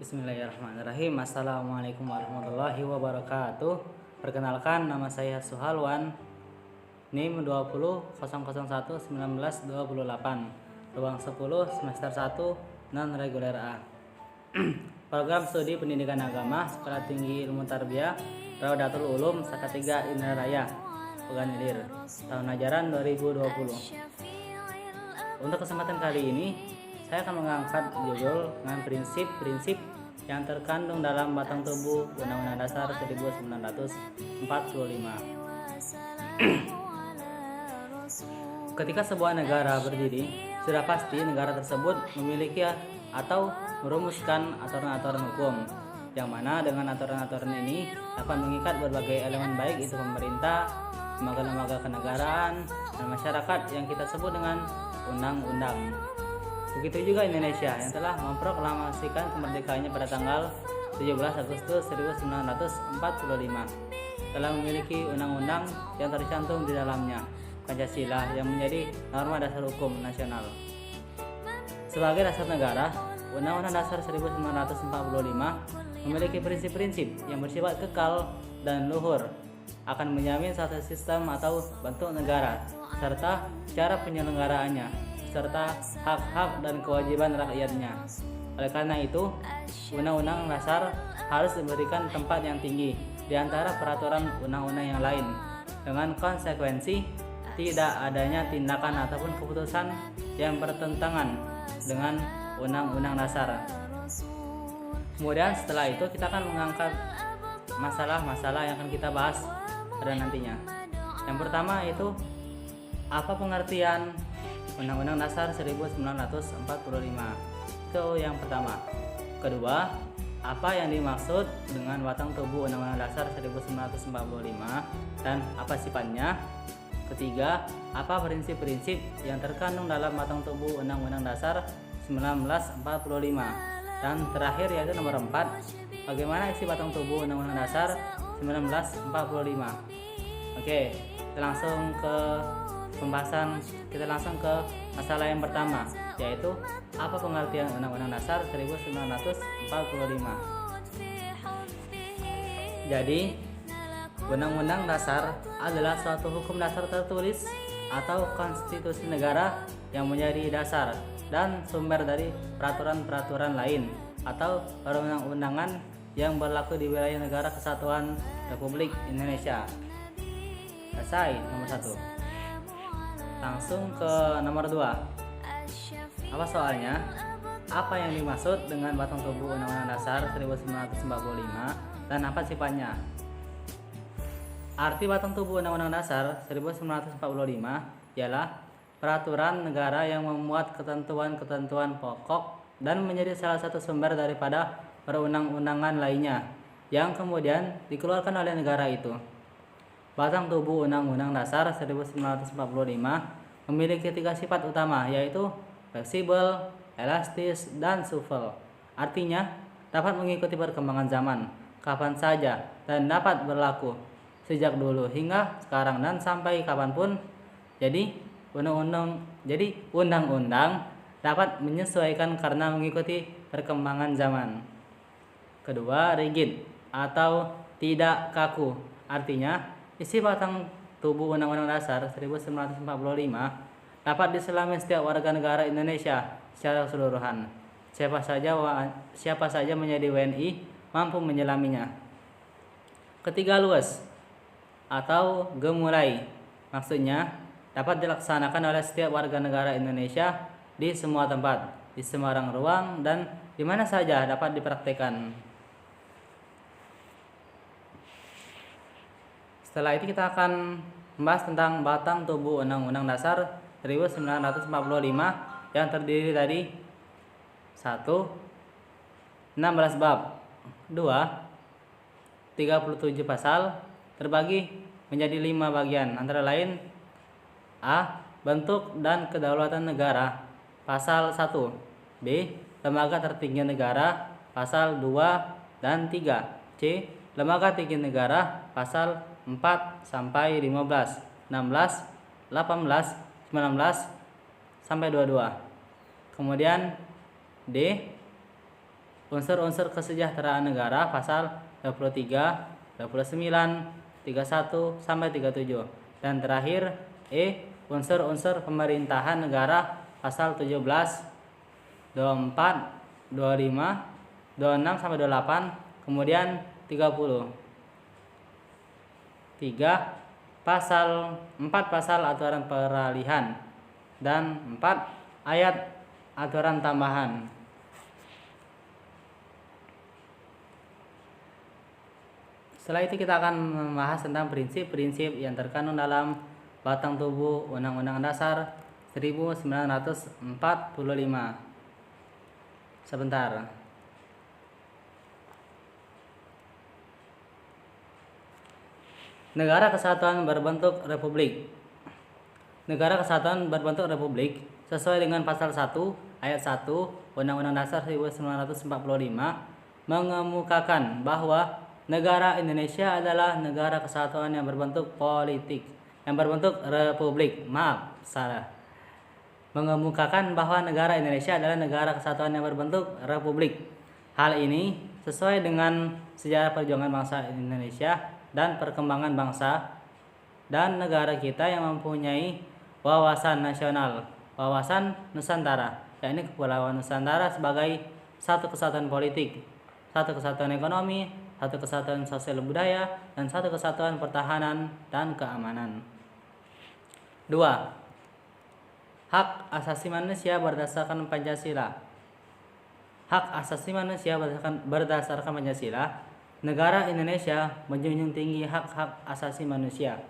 Bismillahirrahmanirrahim. Assalamualaikum warahmatullahi wabarakatuh. Perkenalkan, nama saya Suhalwan, NIM 20.001.1928, ruang 10, semester 1, non reguler A. Program studi pendidikan agama Sekolah Tinggi Ilmu Tarbiyah Raudatul Ulum Salatiga Indraraya, Pegan Ilir, tahun ajaran 2020. Untuk kesempatan kali ini, saya akan mengangkat judul dengan prinsip-prinsip yang terkandung dalam batang tubuh Undang-Undang Dasar 1945. Ketika sebuah negara berdiri, sudah pasti negara tersebut memiliki atau merumuskan aturan-aturan hukum, yang mana dengan aturan-aturan ini dapat mengikat berbagai elemen, baik itu pemerintah, lembaga-lembaga kenegaraan, dan masyarakat yang kita sebut dengan undang-undang. Begitu juga Indonesia yang telah memproklamasikan kemerdekaannya pada tanggal 17 Agustus 1945, telah memiliki undang-undang yang tercantum di dalamnya, Pancasila, yang menjadi norma dasar hukum nasional. Sebagai dasar negara, Undang-Undang Dasar 1945 memiliki prinsip-prinsip yang bersifat kekal dan luhur, akan menjamin suatu sistem atau bentuk negara, serta cara penyelenggaraannya, serta hak-hak dan kewajiban rakyatnya. Oleh karena itu, Undang-Undang Dasar harus diberikan tempat yang tinggi di antara peraturan undang-undang yang lain, dengan konsekuensi tidak adanya tindakan ataupun keputusan yang bertentangan dengan Undang-Undang Dasar. Kemudian setelah itu kita akan mengangkat masalah-masalah yang akan kita bahas pada nantinya. Yang pertama itu, apa pengertian Undang-Undang Dasar 1945? Itu yang pertama. Kedua, apa yang dimaksud dengan batang tubuh Undang-Undang Dasar 1945 dan apa sifatnya? Ketiga, apa prinsip-prinsip yang terkandung dalam batang tubuh Undang-Undang Dasar 1945? Dan terakhir yaitu nomor 4, bagaimana isi batang tubuh Undang-Undang Dasar 1945? Oke, kita langsung ke pembahasan. Kita langsung ke masalah yang pertama, yaitu apa pengertian Undang-Undang Dasar 1945. Jadi, Undang-Undang Dasar adalah suatu hukum dasar tertulis atau konstitusi negara yang menjadi dasar dan sumber dari peraturan-peraturan lain atau perundang-undangan yang berlaku di wilayah negara kesatuan Republik Indonesia. Selesai nomor 1. Langsung ke nomor 2. Apa soalnya? Apa yang dimaksud dengan batang tubuh Undang-Undang Dasar 1945 dan apa sifatnya? Arti batang tubuh Undang-Undang Dasar 1945 ialah peraturan negara yang memuat ketentuan-ketentuan pokok dan menjadi salah satu sumber daripada perundang-undangan lainnya yang kemudian dikeluarkan oleh negara itu. Batang tubuh Undang-Undang Dasar 1945 memiliki 3 sifat utama, yaitu fleksibel, elastis, dan supel. Artinya, dapat mengikuti perkembangan zaman kapan saja dan dapat berlaku sejak dulu hingga sekarang dan sampai kapanpun. Jadi, undang-undang dapat menyesuaikan karena mengikuti perkembangan zaman. Kedua, rigid atau tidak kaku. Artinya, isi batang tubuh Undang-Undang Dasar 1945 dapat diselami setiap warga negara Indonesia secara keseluruhan. Siapa saja menjadi WNI mampu menyelaminya. Ketiga, luas atau gemulai. Maksudnya, dapat dilaksanakan oleh setiap warga negara Indonesia di semua tempat, di sembarang ruang, dan di mana saja dapat dipraktikkan. Setelah itu kita akan membahas tentang batang tubuh Undang-Undang Dasar 1945 yang terdiri dari 1. 16 bab, 2. 37 pasal, terbagi menjadi 5 bagian, antara lain: A. Bentuk dan kedaulatan negara, pasal 1. B. Lembaga tertinggi negara, pasal 2 dan 3. C. Lembaga tinggi negara, pasal 4 sampai 15, 16, 18, 19 sampai 22. Kemudian D. Unsur-unsur kesejahteraan negara pasal 23, 29, 31 sampai 37. Dan terakhir unsur-unsur pemerintahan negara pasal 17, 24, 25, 26 sampai 28, kemudian 30. 4 pasal aturan peralihan dan 4 ayat aturan tambahan. Setelah itu kita akan membahas tentang prinsip-prinsip yang terkandung dalam batang tubuh Undang-Undang Dasar 1945. Sebentar. Negara Kesatuan berbentuk republik. Negara Kesatuan berbentuk republik sesuai dengan pasal 1 ayat 1 Undang-Undang Dasar 1945 mengemukakan bahwa negara Indonesia adalah negara kesatuan yang berbentuk republik. Mengemukakan bahwa negara Indonesia adalah negara kesatuan yang berbentuk republik. Hal ini sesuai dengan sejarah perjuangan bangsa Indonesia dan perkembangan bangsa dan negara kita yang mempunyai wawasan nasional, wawasan Nusantara, yakni Kepulauan Nusantara sebagai satu kesatuan politik, satu kesatuan ekonomi, satu kesatuan sosial budaya, dan satu kesatuan pertahanan dan keamanan. 2. Hak asasi manusia berdasarkan Pancasila. Hak asasi manusia berdasarkan Pancasila. Negara Indonesia menjunjung tinggi hak-hak asasi manusia.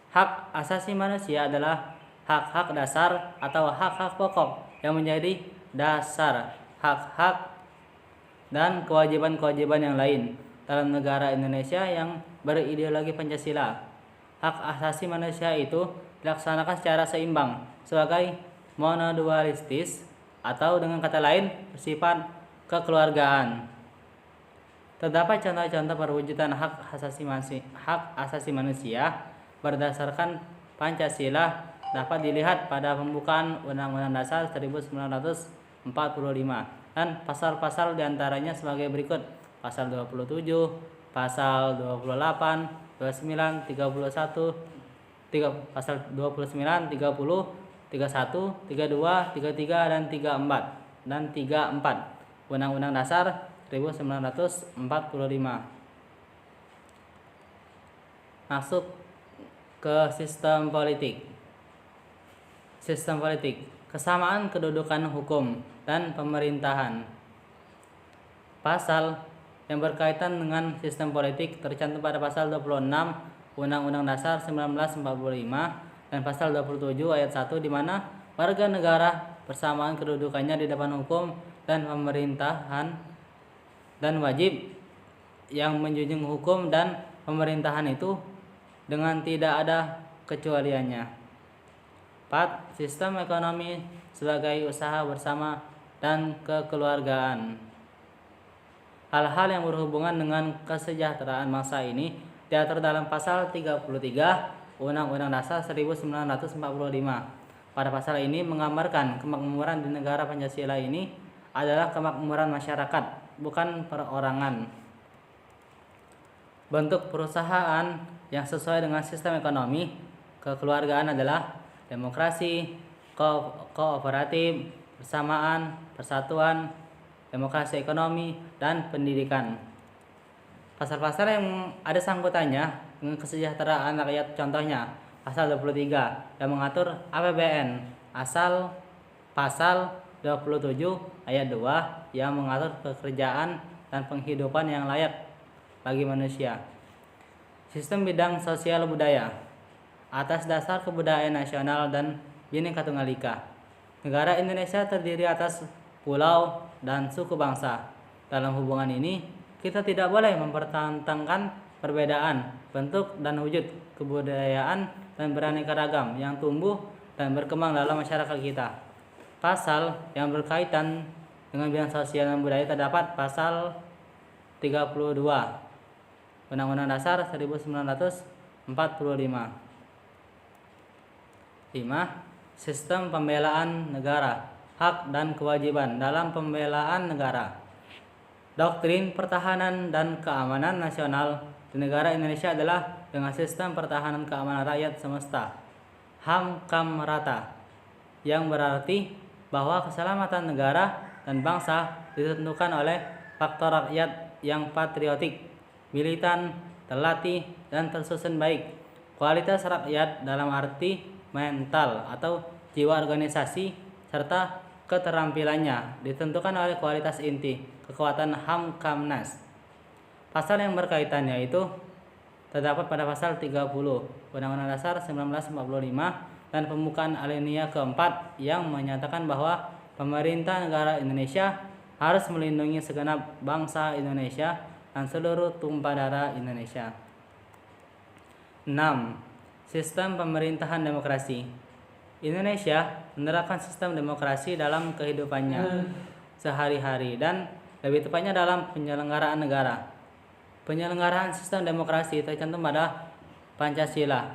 Hak asasi manusia adalah hak-hak dasar atau hak-hak pokok yang menjadi dasar hak-hak dan kewajiban-kewajiban yang lain dalam negara Indonesia yang berideologi Pancasila. Hak asasi manusia itu dilaksanakan secara seimbang sebagai monodualistis atau dengan kata lain bersifat kekeluargaan. Terdapat contoh-contoh perwujudan hak asasi manusia berdasarkan Pancasila dapat dilihat pada pembukaan Undang-Undang Dasar 1945 dan pasal-pasal diantaranya sebagai berikut: pasal 27, pasal 28, 29, 31, pasal 29, 30, 31, 32, 33 dan 34 dan 34 Undang-Undang Dasar 1945. Masuk ke sistem politik. Sistem politik, kesamaan kedudukan hukum dan pemerintahan. Pasal yang berkaitan dengan sistem politik tercantum pada pasal 26 Undang-Undang Dasar 1945 dan pasal 27 ayat 1 di mana warga negara bersamaan kedudukannya di depan hukum dan pemerintahan dan wajib yang menjunjung hukum dan pemerintahan itu dengan tidak ada kecualiannya. 4. Sistem ekonomi sebagai usaha bersama dan kekeluargaan. Hal-hal yang berhubungan dengan kesejahteraan bangsa ini diatur dalam pasal 33 Undang-Undang Dasar 1945. Pada pasal ini menggambarkan kemakmuran di negara Pancasila ini adalah kemakmuran masyarakat, bukan perorangan. Bentuk perusahaan yang sesuai dengan sistem ekonomi kekeluargaan adalah demokrasi, kooperatif, persamaan, persatuan, demokrasi ekonomi, dan pendidikan. Pasal-pasal yang ada sangkutannya dengan kesejahteraan rakyat, contohnya pasal 23 yang mengatur APBN, pasal 27 ayat 2 yang mengatur pekerjaan dan penghidupan yang layak bagi manusia. Sistem bidang sosial budaya atas dasar kebudayaan nasional dan Bhinneka Tunggal Ika. Negara Indonesia terdiri atas pulau dan suku bangsa. Dalam hubungan ini, kita tidak boleh mempertentangkan perbedaan bentuk dan wujud kebudayaan dan beraneka ragam yang tumbuh dan berkembang dalam masyarakat kita. Pasal yang berkaitan dengan bidang sosial dan budaya terdapat pasal 32 Undang-Undang Dasar 1945. 5. Sistem pembelaan negara, hak dan kewajiban dalam pembelaan negara. Doktrin pertahanan dan keamanan nasional di negara Indonesia adalah dengan sistem pertahanan keamanan rakyat semesta HAM-KAM rata, yang berarti bahwa keselamatan negara dan bangsa ditentukan oleh faktor rakyat yang patriotik, militan, terlatih, dan tersusun baik. Kualitas rakyat dalam arti mental atau jiwa organisasi serta keterampilannya ditentukan oleh kualitas inti kekuatan HAM-KAMNAS. Pasal yang berkaitannya itu terdapat pada pasal 30 Undang-Undang Dasar 1945 dan pembukaan alinea keempat yang menyatakan bahwa pemerintah negara Indonesia harus melindungi segenap bangsa Indonesia dan seluruh tumpah darah Indonesia. 6. Sistem pemerintahan demokrasi. Indonesia menerapkan sistem demokrasi dalam kehidupannya sehari-hari dan lebih tepatnya dalam penyelenggaraan negara. Penyelenggaraan sistem demokrasi tercantum pada Pancasila,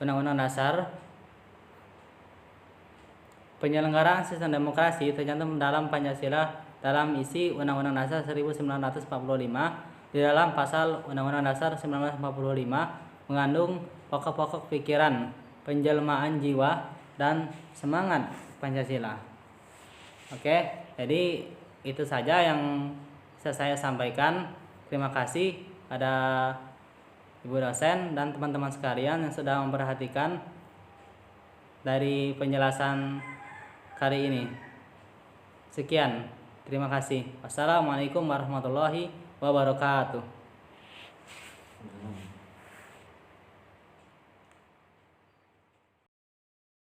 Undang-Undang Dasar. Penyelenggaraan sistem demokrasi tercantum dalam Pancasila dalam isi Undang-Undang Dasar 1945. Di dalam pasal Undang-Undang Dasar 1945 mengandung pokok-pokok pikiran, penjelmaan jiwa, dan semangat Pancasila. Oke, jadi itu saja yang bisa saya sampaikan. Terima kasih pada Ibu dosen dan teman-teman sekalian yang sudah memperhatikan dari penjelasan kali ini. Sekian, terima kasih. Wassalamualaikum warahmatullahi wabarakatuh.